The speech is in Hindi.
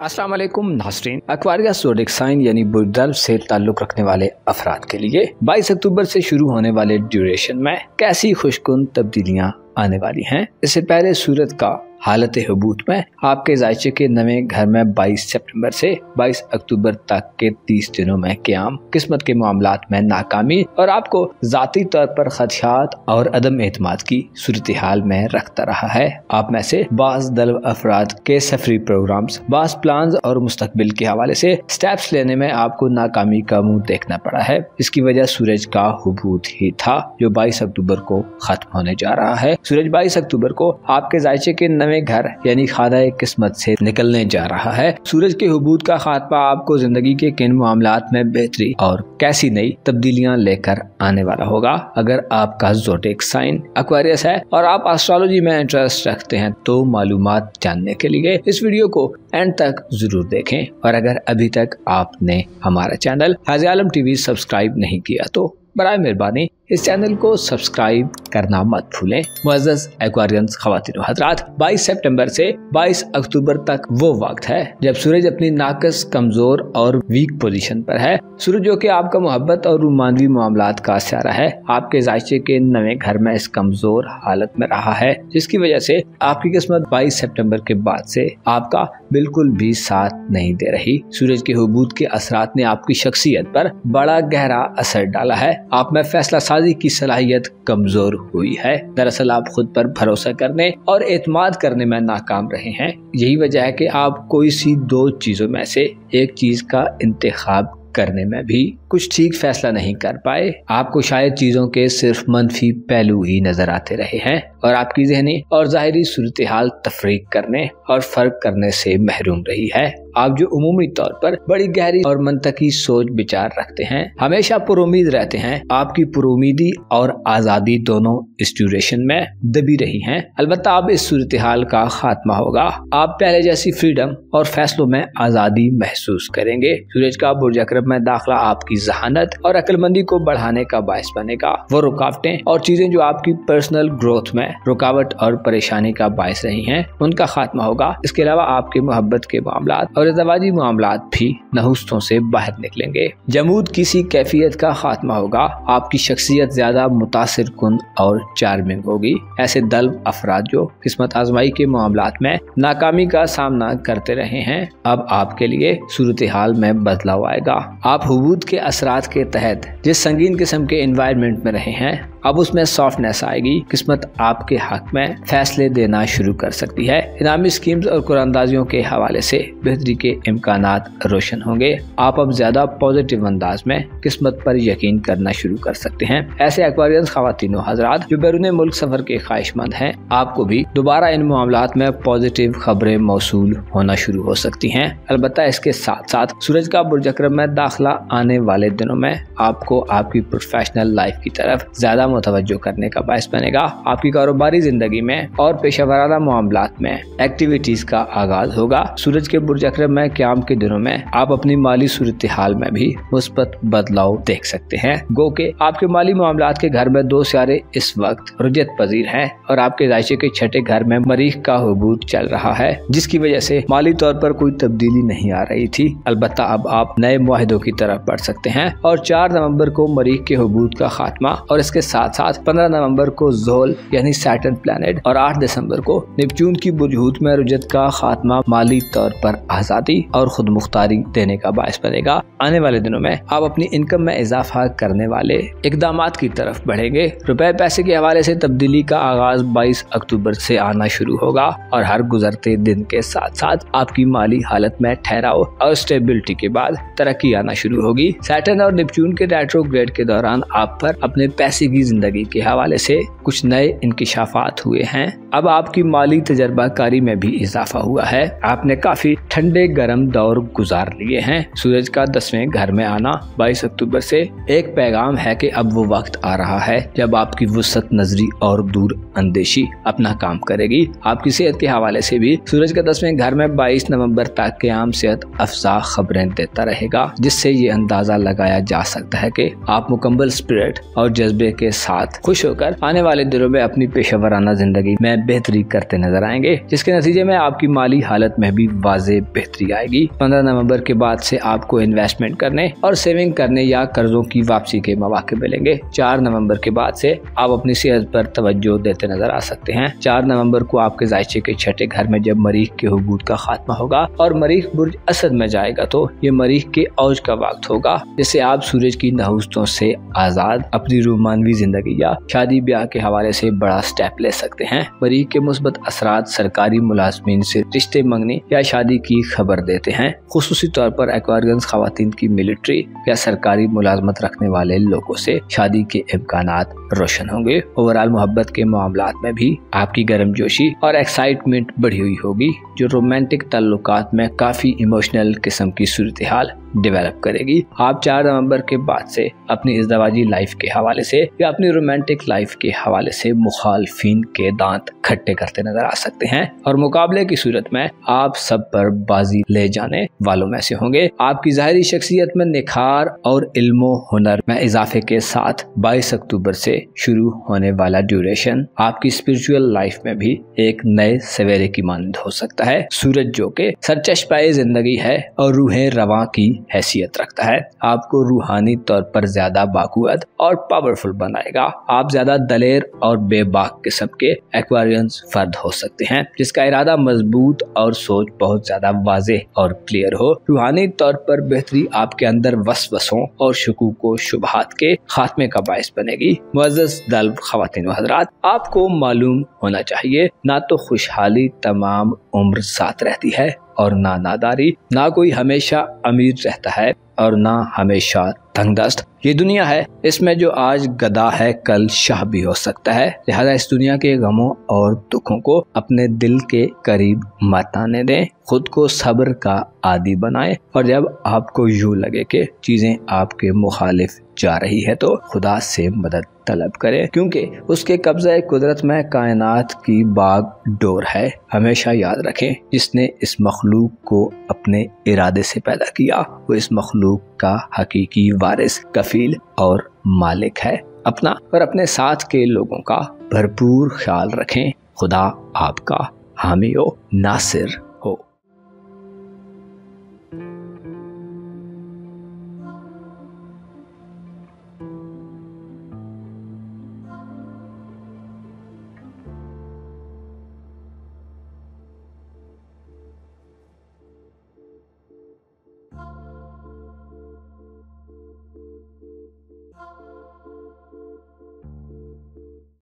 अस्सलाम वालेकुम नाज़रीन। एक्वारियस ज़ोडिएक साइन यानी बुज़दल से ताल्लुक़ रखने वाले अफराद के लिए 22 अक्टूबर से शुरू होने वाले ड्यूरेशन में कैसी खुशकुन तब्दीलियां आने वाली हैं। इससे पहले सूरज का हालत हबूत में आपके जायचे के नवे घर में 22 सितंबर से 22 अक्टूबर तक के 30 दिनों में क़याम किस्मत के मामलात में नाकामी और आपको ज़ाती तौर पर खदशात और अदम एतमाद की सूरत हाल में रखता रहा है। आप में से बाज़ दल अफराद के सफरी प्रोग्राम्स, बाज़ प्लान और मुस्तकबिल के हवाले से स्टेप्स लेने में आपको नाकामी का मुंह देखना पड़ा है। इसकी वजह सूरज का हबूत ही था जो 22 अक्टूबर को खत्म होने जा रहा है। सूरज 22 अक्टूबर को आपके जायचे के नवे घर यानी खादाए किस्मत से निकलने जा रहा है। सूरज के हबूत का खात्मा आपको जिंदगी के किन मामलात में बेहतरी और कैसी नई तब्दीलियां लेकर आने वाला होगा। अगर आपका ज़ोडिएक साइन एक्वारियस है और आप एस्ट्रोलॉजी में इंटरेस्ट रखते हैं तो मालूमात जानने के लिए इस वीडियो को एंड तक जरूर देखें। और अगर अभी तक आपने हमारा चैनल हाजी आलम टीवी सब्सक्राइब नहीं किया तो बराए मेहरबानी इस चैनल को सब्सक्राइब करना मत भूलें। मुअज़्ज़ज़ एक्वारियंस ख़वातीन व हज़रात, 22 सितंबर से 22 अक्टूबर तक वो वक्त है जब सूरज अपनी नाकस, कमजोर और वीक पोजीशन पर है। सूरज जो कि आपका मोहब्बत और रोमानवी मामलात का स्यारा है, आपके जायचे के नवे घर में इस कमजोर हालत में रहा है, जिसकी वजह से आपकी किस्मत 22 सितंबर के बाद से आपका बिल्कुल भी साथ नहीं दे रही। सूरज के हबूत के असरात ने आपकी शख्सियत पर बड़ा गहरा असर डाला है। आप में फैसला साजी की सलाहियत कमजोर हुई है। दरअसल आप खुद पर भरोसा करने और एतमाद करने में नाकाम रहे हैं। यही वजह है कि आप कोई सी दो चीजों में से एक चीज का इंतखाब करने में भी कुछ ठीक फैसला नहीं कर पाए। आपको शायद चीजों के सिर्फ मनफी पहलू ही नजर आते रहे हैं और आपकी ज़हनी और ज़ाहिरी सूरत हाल तफरीक करने और फर्क करने से महरूम रही है। आप जो उमूमी तौर पर बड़ी गहरी और मंतकी सोच विचार रखते हैं, हमेशा पुरुमीद रहते हैं, आपकी पुरुमीदी और आज़ादी दोनों इस ड्यूरेशन में दबी रही हैं। अलबत्ता अब इस सूरत हाल का खात्मा होगा। आप पहले जैसी फ्रीडम और फैसलों में आज़ादी महसूस करेंगे। सूरज का बुर्ज अकरब में दाखिला आपकी जहानत और अक्लमंदी को बढ़ाने का बायस बनेगा। वो रुकावटें और चीजें जो आपकी पर्सनल ग्रोथ में रुकावट और परेशानी का बायस रही हैं, उनका खात्मा होगा। इसके अलावा आपके मोहब्बत के मामलात और ज़वाजी मामलात भी नहुस्तों से बाहर निकलेंगे। जमूद किसी कैफियत का खात्मा होगा। आपकी शख्सियत ज्यादा मुतासिर कुन और चार्मिंग होगी। ऐसे दल अफराद जो किस्मत आजमाई के मामलात में नाकामी का सामना करते रहे हैं, अब आपके लिए सूरत हाल में बदलाव आएगा। आप हबूत के असरात के तहत जिस संगीन किस्म के एनवायरनमेंट में रहे हैं, अब उसमें सॉफ्टनेस आएगी। किस्मत आपके हक में फैसले देना शुरू कर सकती है। इनामी स्कीम्स और कुरानदाजियों के हवाले से बेहतरी के इम्कानात रोशन होंगे। आप अब ज्यादा पॉजिटिव अंदाज में किस्मत पर यकीन करना शुरू कर सकते हैं। ऐसे एक्वारियंस ख़वातीन व हज़रात जो बैरून मुल्क सफर के ख्वाहिशमंद हैं, आपको भी दोबारा इन मामलात में पॉजिटिव खबरें मौसूल होना शुरू हो सकती हैं। अलबत्ता इसके साथ साथ सूरज का बुर्ज अकरब में दाखिला आने वाले दिनों में आपको आपकी प्रोफेशनल लाइफ की तरफ ज्यादा मुतवज्जो करने का बायस बनेगा। आपकी कारोबारी जिंदगी में और पेशेवराना मामलात में एक्टिविटीज का आगाज होगा। सूरज के बुर्ज अकरब में क़याम के दिनों में आप अपनी माली सूरत हाल में भी मुस्बत बदलाव देख सकते हैं। गो के आपके माली मामलात के घर में दो सियारे इस वक्त रुजत पजीर हैं और आपके जायचे के छठे घर में मरीख का हबूत चल रहा है, जिसकी वजह से माली तौर पर कोई तब्दीली नहीं आ रही थी। अलबत्ता अब आप नए मुआहिदों की तरफ बढ़ सकते हैं और 4 नवंबर को मरीख के हबूत का खात्मा और इसके साथ साथ 15 नवंबर को ज़ोहल यानी सैटर्न प्लैनेट और 8 दिसंबर को नेपच्यून की बुझूत में रुजत का खात्मा माली तौर पर आज़ादी और खुद मुख्तारी देने का बायस बनेगा। आने वाले दिनों में आप अपनी इनकम में इजाफा करने वाले इकदामात की तरफ बढ़ेंगे। रुपए पैसे के हवाले से तब्दीली का आगाज 22 अक्टूबर से आना शुरू होगा और हर गुजरते दिन के साथ साथ आपकी माली हालत में ठहराव और स्टेबिलिटी के बाद तरक्की आना शुरू होगी। सैटर्न और नेपच्यून के रेट्रोग्रेड के दौरान आप पर अपने पैसे की जिंदगी के हवाले से कुछ नए इंकिशाफात हुए हैं। अब आपकी माली तजर्बाकारी में भी इजाफा हुआ है। आपने काफी ठंडे गर्म दौर गुजार लिए हैं। सूरज का 10वें घर में आना 22 अक्टूबर से एक पैगाम है कि अब वो वक्त आ रहा है जब आपकी वुसअत नजरी और दूर अंदेशी अपना काम करेगी। आपकी सेहत के हवाले से भी सूरज का 10वें घर में 22 नवंबर तक क़याम सेहत अफजा खबरें देता रहेगा, जिससे ये अंदाजा लगाया जा सकता है कि आप मुकम्मल स्पिरिट और जज्बे के साथ खुश होकर आने वाले दिनों में अपनी पेशेवराना जिंदगी में बेहतरी करते नजर आएंगे, जिसके नतीजे में आपकी माली हालत में भी वाज़ेह बेहतरी आएगी। 15 नवंबर के बाद से आपको इन्वेस्टमेंट करने और सेविंग करने या कर्जों की वापसी के मौके मिलेंगे। 4 नवंबर के बाद से आप अपनी सेहत पर तवज्जो देते नजर आ सकते हैं। 4 नवंबर को आपके जायचे के छठे घर में जब मरीख के हुबूत का खात्मा होगा और मरीख बुर्ज असद में जाएगा तो ये मरीख के औज का वक्त होगा, जिससे आप सूरज की नहुस्तों से आजाद अपनी रूमानवी जिंदगी या शादी ब्याह के हवाले से बड़ा स्टेप ले सकते हैं। मरीख के मुस्बत असरात सरकारी मुलाजमीन से रिश्ते मांगने या शादी की खबर देते हैं। खुसूसी तौर पर एक्वारियंस खवातीन की मिलिट्री या सरकारी मुलाजमत रखने वाले लोगों से शादी के इम्कानात रोशन होंगे। ओवरऑल मोहब्बत के मामलात में भी आपकी गर्मजोशी और एक्साइटमेंट बढ़ी हुई होगी, जो रोमांटिक ताल्लुकात में काफी इमोशनल किस्म की सूरत हाल डेवलप करेगी। आप 4 नवंबर के बाद से अपनी इज़्दवाजी लाइफ के हवाले से या अपनी रोमांटिक लाइफ के हवाले से मुखालफिन के दांत खट्टे करते नजर आ सकते हैं और मुकाबले की सूरत में आप सब पर बाजी ले जाने वालों में से होंगे। आपकी ज़ाहिरी शख्सियत में निखार और इल्मो हुनर में इजाफे के साथ 22 अक्टूबर से शुरू होने वाला ड्यूरेशन आपकी स्पिरिचुअल लाइफ में भी एक नए सवेरे की मानद हो सकता है। सूरज जो के सरचश्माए जिंदगी है और रूहें रवां की हैसियत रखता है, आपको रूहानी तौर पर ज्यादा बाकुवत और पावरफुल बनाएगा। आप ज्यादा दलेर और बेबाक किस्म के एक्वारियंस फर्द हो सकते हैं, जिसका इरादा मजबूत और सोच बहुत ज्यादा वाज़ेह और क्लियर हो। रूहानी तौर पर बेहतरी आपके अंदर वसवसों और शकूक व शुबहात के खात्मे का बायस बनेगी। मुअज़्ज़ज़ दल्ब ख़वातीन व हज़रात, आपको मालूम होना चाहिए ना तो खुशहाली तमाम उम्र साथ रहती है और ना नादारी, ना कोई हमेशा अमीर रहता है और ना हमेशा तंगदस्त। ये दुनिया है, इसमें जो आज गदा है कल शाह भी हो सकता है। लिहाजा इस दुनिया के गमों और दुखों को अपने दिल के करीब मत आने दें, खुद को सब्र का आदी बनाएं और जब आपको यूं लगे कि चीजें आपके मुखालिफ जा रही है तो खुदा से मदद तलब करें, क्योंकि उसके कब्ज़े कुदरत में कायनात की बाग डोर है। हमेशा याद रखें, जिसने इस मखलूक को अपने इरादे से पैदा किया वो इस मखलूक का हकीकी वारिस, कफील और मालिक है। अपना और अपने साथ के लोगों का भरपूर ख्याल रखें। खुदा आपका हामी हो। नासिर।